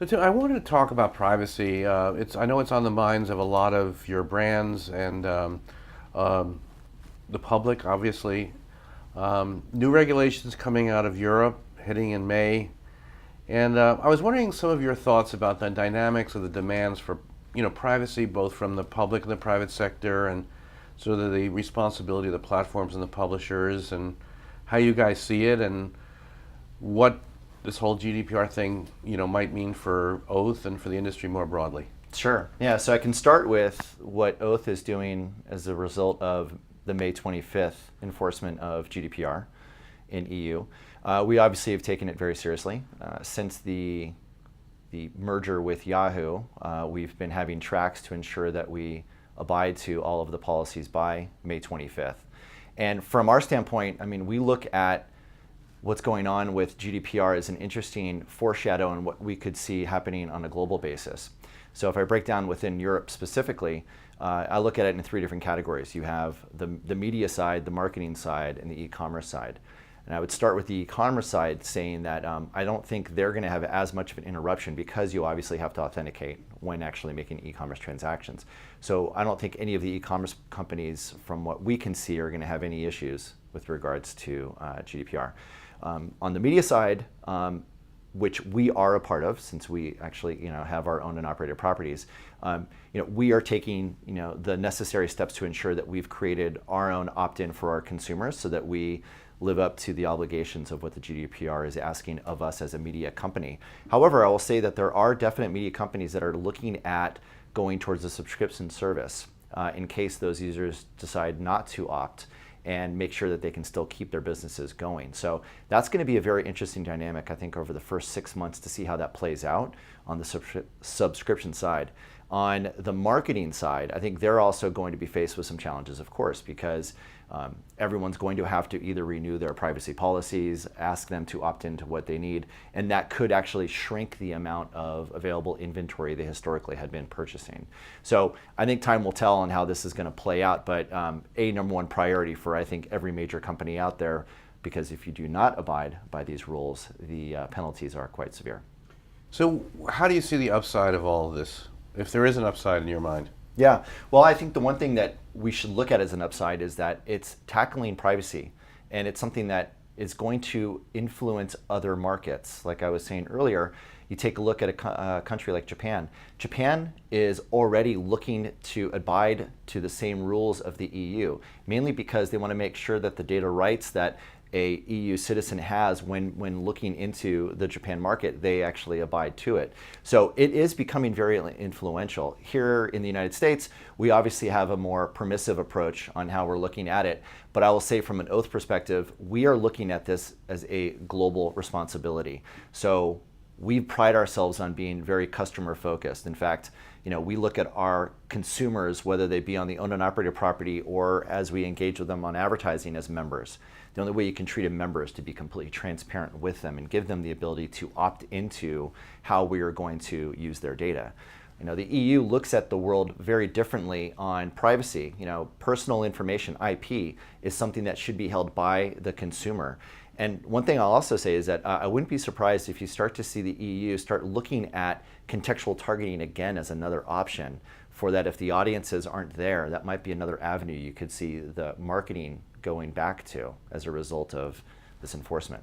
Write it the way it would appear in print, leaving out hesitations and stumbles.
So Tim, I wanted to talk about privacy. I know it's on the minds of a lot of your brands and um, the public, obviously. New regulations coming out of Europe, hitting in May, and I was wondering some of your thoughts about the dynamics of the demands for, privacy, both from the public and the private sector, and sort of the responsibility of the platforms and the publishers, and how you guys see it, and what this whole GDPR thing, might mean for Oath and for the industry more broadly. Sure. Yeah, so I can start with what Oath is doing as a result of the May 25th enforcement of GDPR in EU. We obviously have taken it very seriously. Since the merger with Yahoo, we've been having tracks to ensure that we abide to all of the policies by May 25th. And from our standpoint, I mean, we look at what's going on with GDPR as an interesting foreshadow on what we could see happening on a global basis. So if I break down within Europe specifically, I look at it in three different categories. You have the media side, the marketing side, and the e-commerce side. And I would start with the e-commerce side, saying that I don't think they're going to have as much of an interruption because you obviously have to authenticate when actually making e-commerce transactions. So I don't think any of the e-commerce companies, from what we can see, are going to have any issues with regards to GDPR. On the media side, which we are a part of, since we actually have our owned and operated properties, we are taking the necessary steps to ensure that we've created our own opt-in for our consumers, so that we live up to the obligations of what the GDPR is asking of us as a media company. However, I will say that there are definite media companies that are looking at going towards a subscription service in case those users decide not to opt, and make sure that they can still keep their businesses going. So that's going to be a very interesting dynamic, I think, over the first 6 months to see how that plays out on the subscription side. On the marketing side, I think they're also going to be faced with some challenges, of course, because everyone's going to have to either renew their privacy policies, ask them to opt into what they need, and that could actually shrink the amount of available inventory they historically had been purchasing. So I think time will tell on how this is going to play out, but number one priority for, I think, every major company out there, because if you do not abide by these rules, the penalties are quite severe. So how do you see the upside of all of this, if there is an upside in your mind? Yeah, well, I think the one thing that we should look at as an upside is that it's tackling privacy, and it's something that is going to influence other markets. Like I was saying earlier, you take a look at a country like Japan. Japan is already looking to abide to the same rules of the EU, mainly because they want to make sure that the data rights that a EU citizen has when looking into the Japan market, they actually abide to it. So it is becoming very influential. Here in the United States, we obviously have a more permissive approach on how we're looking at it. But I will say, from an Oath perspective, we are looking at this as a global responsibility. So we pride ourselves on being very customer focused. In fact, we look at our consumers, whether they be on the owned and operated property or as we engage with them on advertising, as members. The only way you can treat a member is to be completely transparent with them and give them the ability to opt into how we are going to use their data. The EU looks at the world very differently on privacy. Personal information, IP, is something that should be held by the consumer. And one thing I'll also say is that I wouldn't be surprised if you start to see the EU start looking at contextual targeting again as another option, for that if the audiences aren't there, that might be another avenue you could see the marketing going back to as a result of this enforcement.